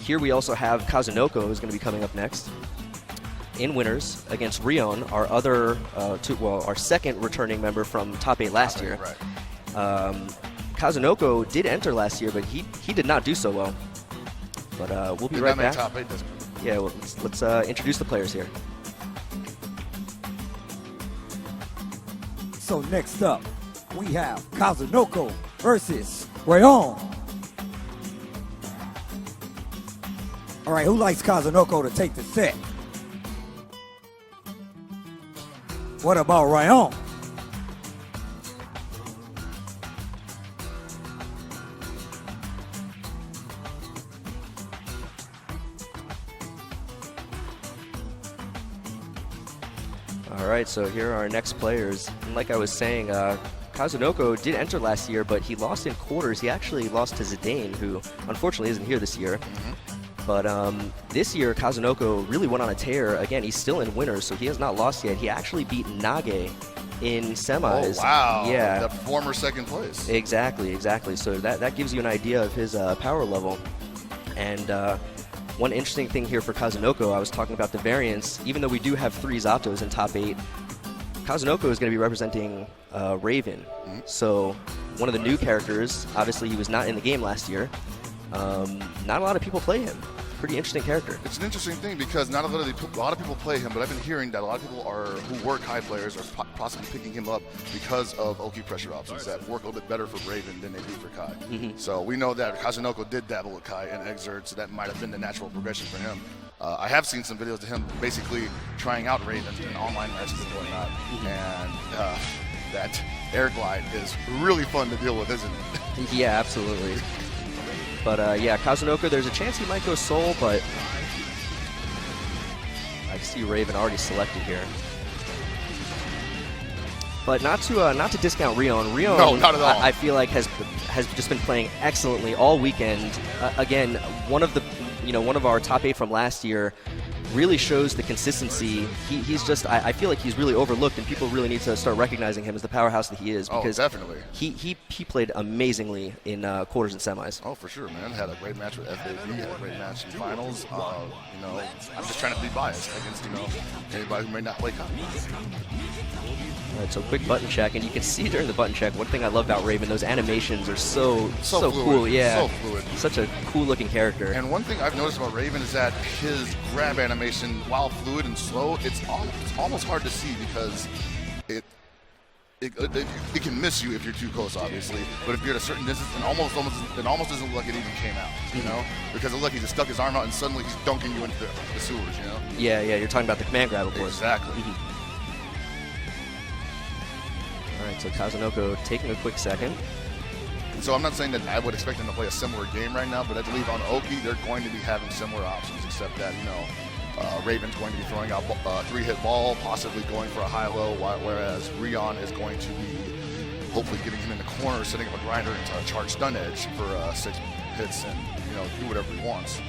Here we also have Kazunoko, who's going to be coming up next in winners against Rion, our other, our second returning member from top 8 last year. Right. Kazunoko did enter last year, but he did not do so well. But we'll be right back. Top 8 Yeah, well, let's introduce the players here. So next up, we have Kazunoko versus Rion. All right, who likes Kazunoko to take the set? What about Rion? All right, so here are our next players. And like I was saying, Kazunoko did enter last year, but he lost in quarters. He actually lost to Zidane, who unfortunately isn't here this year. But this year, Kazunoko really went on a tear. Again, he's still in winners, so he has not lost yet. He actually beat Nage in semis. Oh, wow. Yeah. The former second place. Exactly. So that gives you an idea of his power level. And one interesting thing here for Kazunoko, I was talking about the variance. Even though we do have 3 Zatos in top 8, Kazunoko is going to be representing Raven. So one of the new characters, obviously he was not in the game last year. Not a lot of people play him. Pretty interesting character. It's an interesting thing because not a lot of people play him, but I've been hearing that a lot of people who work high players are possibly picking him up because of Oki pressure options that work a little bit better for Raven than they do for Kai. So we know that Kazunoko did dabble with Kai and Exert, so that might have been the natural progression for him. I have seen some videos of him basically trying out Raven in online matches and whatnot, and that air glide is really fun to deal with, isn't it? Yeah, absolutely. But yeah, Kazunoko, there's a chance he might go Soul, but I see Raven already selected here. But not to discount Rion. Rion, no, not at all. I feel like has just been playing excellently all weekend. Again, one of our top 8 from last year. Really shows the consistency. He's just, I feel like he's really overlooked, and people really need to start recognizing him as the powerhouse that he is. Because definitely. He played amazingly in quarters and semis. Oh, for sure, man. Had a great match with FAV, had a great match in finals. I'm just trying to be biased against, anybody who may not play Kai. All right, so quick button check, and you can see during the button check, one thing I love about Raven, those animations are so cool. Yeah, so fluid. Such a cool-looking character. And one thing I've noticed about Raven is that his grab animation, while fluid and slow, it's almost hard to see because it can miss you if you're too close, obviously. But if you're at a certain distance, it almost doesn't look like it even came out, Because it looked like he just stuck his arm out and suddenly he's dunking you into the sewers, Yeah, you're talking about the command grab, of course. Exactly. All right, so Kazunoko taking a quick second. So I'm not saying that I would expect them to play a similar game right now, but I believe on Oki they're going to be having similar options, except that, Raven's going to be throwing out 3-hit ball, possibly going for a high-low, whereas Rion is going to be hopefully getting him in the corner, setting up a grinder into a charged stun edge for 6 hits and, do whatever he wants.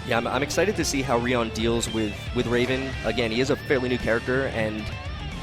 Yeah, I'm excited to see how Rion deals with Raven. Again, he is a fairly new character, and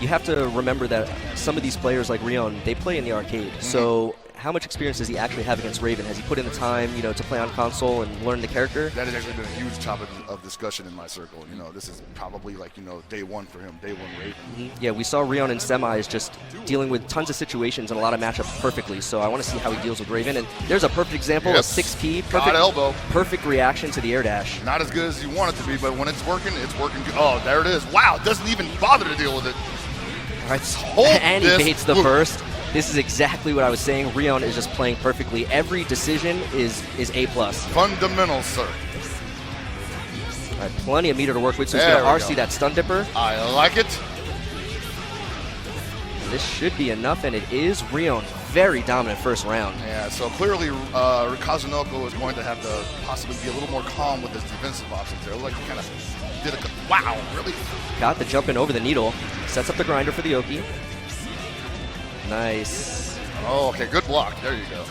you have to remember that some of these players like Rion, they play in the arcade. So how much experience does he actually have against Raven? Has he put in the time, to play on console and learn the character? That has actually been a huge topic of discussion in my circle. This is probably like, day one for him, day one Raven. Yeah, we saw Rion in semis just dealing with tons of situations and a lot of matchups perfectly. So I want to see how he deals with Raven. And there's a perfect example of 6P. Perfect elbow. Perfect reaction to the air dash. Not as good as you want it to be, but when it's working good. Oh, there it is. Wow, doesn't even bother to deal with it. All right, and he baits the first. This is exactly what I was saying. Rion is just playing perfectly. Every decision is A+. Fundamentals, sir. All right, plenty of meter to work with, so he's going to RC that stun dipper. I like it. This should be enough, and it is. Rion, very dominant first round. Yeah, so clearly Kazunoko is going to have to possibly be a little more calm with his defensive options there. Like he kind of did wow, really? Got the jump in over the needle. Sets up the grinder for the Oki. Nice. Oh, okay, good block. There you go.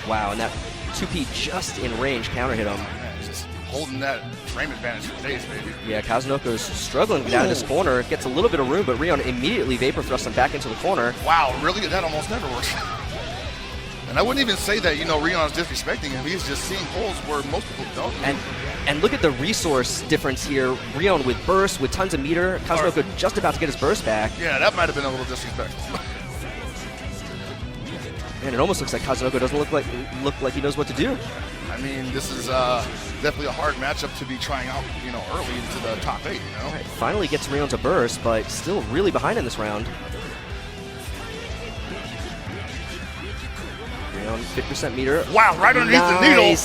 Wow, and that 2P just in range counter hit him. Man, just holding that frame advantage for days, baby. Yeah, Kazunoko's struggling to get out of this corner. Gets a little bit of room, but Rion immediately vapor thrusts him back into the corner. Wow, really? That almost never works. And I wouldn't even say that, you know, Rion's disrespecting him. He's just seeing holes where most people don't. And look at the resource difference here. Rion with burst, with tons of meter. Kazunoko just about to get his burst back. Yeah, that might have been a little disrespectful. And it almost looks like Kazunoko doesn't look like he knows what to do. I mean, this is definitely a hard matchup to be trying out, you know, early into the top 8, you know? Right, finally gets Rion to burst, but still really behind in this round. Rion, 50% meter. Wow, right underneath the needle.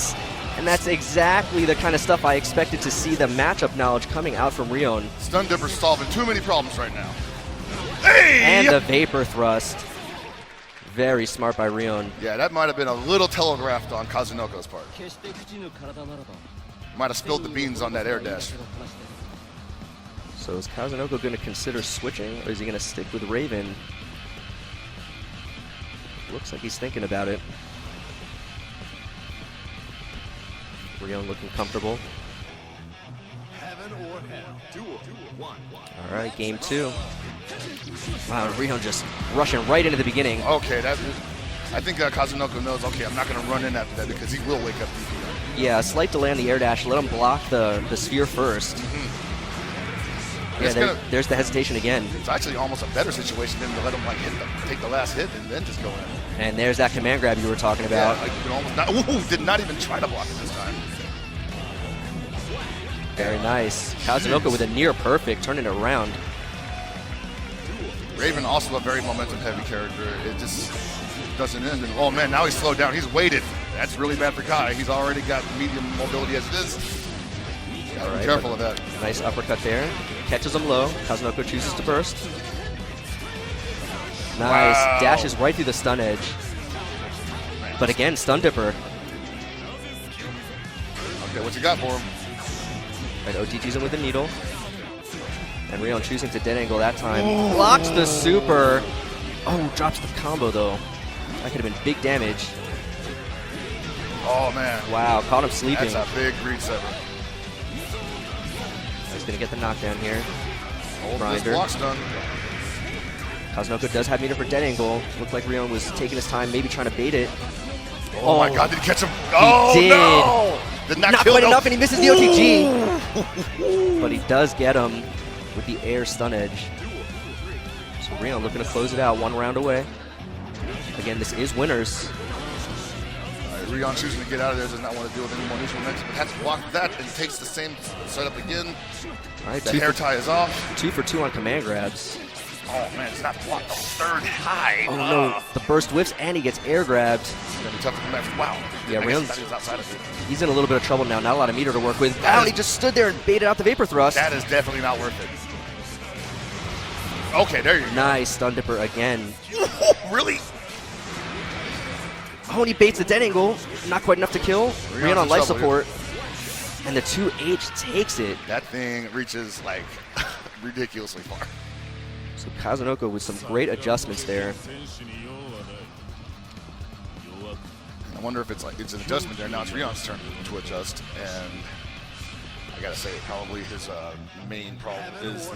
And that's exactly the kind of stuff I expected to see, the matchup knowledge coming out from Rion. Stun Dipper solving too many problems right now. Hey! And the Vapor Thrust. Very smart by Rion. Yeah, that might have been a little telegraphed on Kazunoko's part. Might have spilled the beans on that air dash. So is Kazunoko going to consider switching, or is he going to stick with Raven? Looks like he's thinking about it. Rion looking comfortable. All right, game 2. Wow, Rion just rushing right into the beginning. Okay, I think Kazunoko knows, okay, I'm not going to run in after that because he will wake up DP. Yeah, a slight delay on the air dash. Let him block the sphere first. Yeah, there's the hesitation again. It's actually almost a better situation than to let him like take the last hit and then just go in. And there's that command grab you were talking about. Yeah, like you can almost not, did not even try to block it this time. Very nice. Kazunoko with a near perfect, turning it around. Raven also a very momentum-heavy character. It just doesn't end. And, oh man, now he's slowed down. He's weighted. That's really bad for Kai. He's already got medium mobility as it is. Gotta be careful of that. Nice uppercut there. Catches him low. Kazunoko chooses to burst. Nice. Wow. Dashes right through the stun edge. But again, stun dipper. Okay, what you got for him? Right, OTG's him with the needle. And Rion choosing to dead angle that time. Blocks the super. Oh, drops the combo though. That could have been big damage. Oh man. Wow, caught him sleeping. That's a big read sever. He's gonna get the knockdown here. Hold this block stun. Kazunoko does have meter for dead angle. Looked like Rion was taking his time, maybe trying to bait it. Oh my god, did he catch him? Oh did. No! Did not kill quite him. enough, and he misses the OTG. But he does get him with the air stun edge. So Rion looking to close it out, 1 round away. Again, this is winners. Rion choosing to get out of there, does not want to deal with any more neutral next, but has to block that and takes the same setup again. All right, the hair tie is off. 2 for 2 on command grabs. Oh man, it's not blocked. Oh, third high. Oh no, the burst whiffs and he gets air grabbed. It's gonna be tough to come back from. Wow. Yeah, Rion's outside of it. He's in a little bit of trouble now. Not a lot of meter to work with. Wow, he just stood there and baited out the vapor thrust. That is definitely not worth it. Okay, there you go. Nice stun dipper again. Really? Oh, and he baits the dead angle. Not quite enough to kill. Rion on life support. Here. And the 2H takes it. That thing reaches like ridiculously far. So Kazunoko with some great adjustments there. I wonder if it's an adjustment there. Now it's Rion's turn to adjust, and I gotta say, probably his main problem is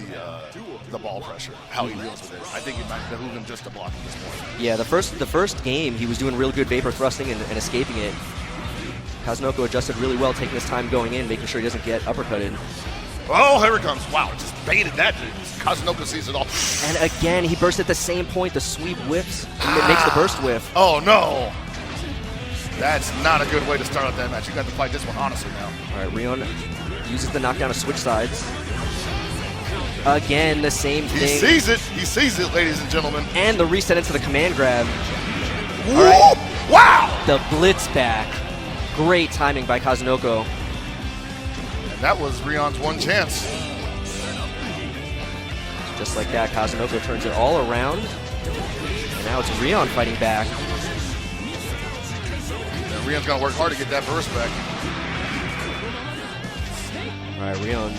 the ball pressure, how he deals with it. I think it might behoove him just to block at this point. Yeah, the first game he was doing real good vapor thrusting and escaping it. Kazunoko adjusted really well, taking his time going in, making sure he doesn't get uppercutted. Oh, here it comes. Wow, just baited that. Kazunoko sees it all. And again, he bursts at the same point. The sweep whiffs, and it makes the burst whiff. Oh, no. That's not a good way to start out that match. You got to fight this one honestly now. All right, Rion uses the knockdown to switch sides. Again, the same thing. He sees it. He sees it, ladies and gentlemen. And the reset into the command grab. All right. Wow. The blitz back. Great timing by Kazunoko. And that was Rion's one chance. Just like that, Kazunoko turns it all around. And now it's Rion fighting back. And Rion's going to work hard to get that burst back. All right, Rion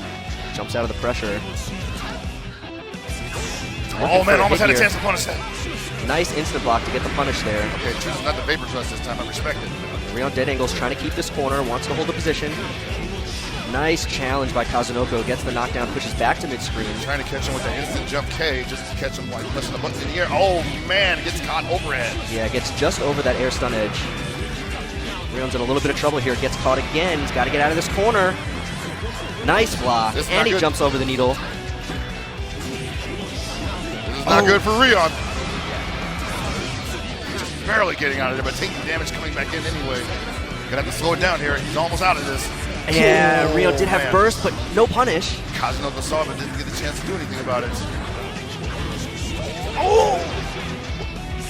jumps out of the pressure. Oh man, almost had a chance to punish that. Nice instant block to get the punish there. Okay, chooses not the vapor thrust this time. I respect it. Rion dead angles, trying to keep this corner, wants to hold the position. Nice challenge by Kazunoko. Gets the knockdown, pushes back to mid-screen. Trying to catch him with that instant jump K, just to catch him like pressing the button in the air. Oh man, gets caught overhead. Yeah, gets just over that air stun edge. Rion's in a little bit of trouble here. Gets caught again. He's got to get out of this corner. Nice block. And he jumps over the needle. This is not good for Rion. Just barely getting out of there, but taking damage coming back in anyway. Gonna have to slow it down here. He's almost out of this. Yeah, Rion did have burst, but no punish. Kazunoko saw it, but didn't get the chance to do anything about it. Oh!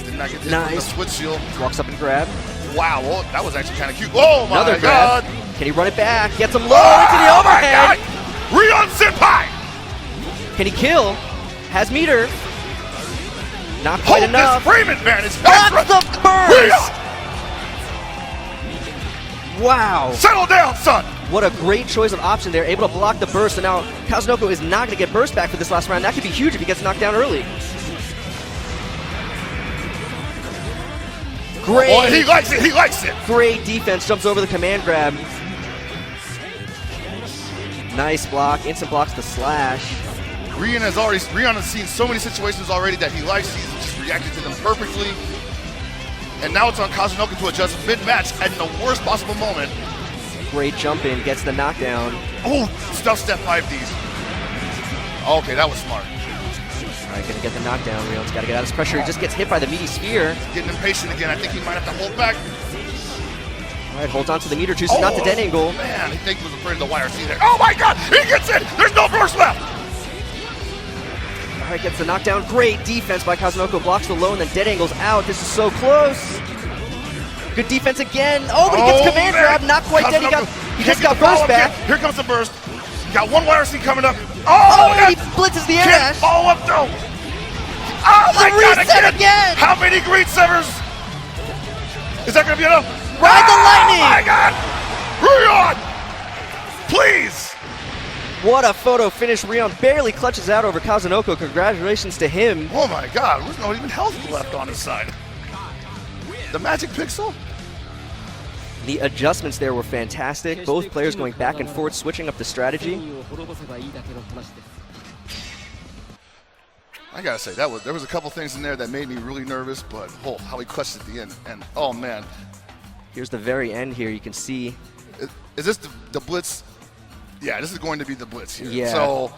Did not get the switch shield. Walks up and grab. Wow, well, that was actually kind of cute. Oh my Another God! grab. Can he run it back? Gets him low into the overhead. Rion Senpai! Can he kill? Has meter. Not quite enough. Frame advantage. That's the burst! Wow. Settle down, son! What a great choice of option there. Able to block the burst, and now Kazunoko is not going to get burst back for this last round. That could be huge if he gets knocked down early. Great. Oh, he likes it. He likes it. Great defense. Jumps over the command grab. Nice block. Instant blocks the slash. Rion has seen so many situations already that he likes. He's just reacted to them perfectly. And now it's on Kazunoko to adjust mid-match at the worst possible moment. Great jump in. Gets the knockdown. Oh, stuff step 5Ds. Okay, that was smart. All right, gonna get the knockdown. Rion's got to get out of this pressure. He just gets hit by the meaty sphere. Getting impatient again. I think he might have to hold back. All right, holds on to the meter, chooses not the dead angle. Man, I think he was afraid of the YRC there. Oh my God, he gets it. There's no burst left. All right, gets the knockdown. Great defense by Kazunoko. Blocks the low and then dead angles out. This is so close. Good defense again. Oh, but he gets command grab. Not quite dead. He just got burst back. Here comes the burst. Got one YRC coming up. Oh, he blitzes the air dash. Follow up though. Oh my God, again. How many green severs? Is that going to be enough? Ride the lightning. Oh my God. Rion, please. What a photo finish. Rion barely clutches out over Kazunoko. Congratulations to him. Oh my God, there's no even health left on his side. The magic pixel? The adjustments there were fantastic. Both players going back and forth, switching up the strategy. I gotta say, there was a couple things in there that made me really nervous, but how he clutched at the end. And oh man. Here's the very end here. You can see. Is this the blitz? Yeah, this is going to be the blitz here. Yeah. So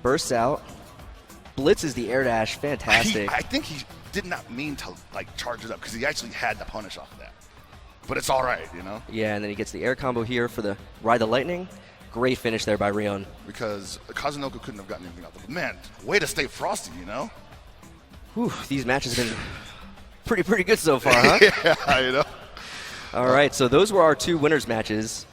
bursts out. Blitzes the air dash. Fantastic. I think he did not mean to like charge it up because he actually had to punish off of that. But it's all right, you know? Yeah, and then he gets the air combo here for the Ride the Lightning. Great finish there by Rion. Because Kazunoko couldn't have gotten anything out of it. Man, way to stay frosty, you know? Whew, these matches have been pretty good so far, huh? Yeah, you know? All right, so those were our two winners matches.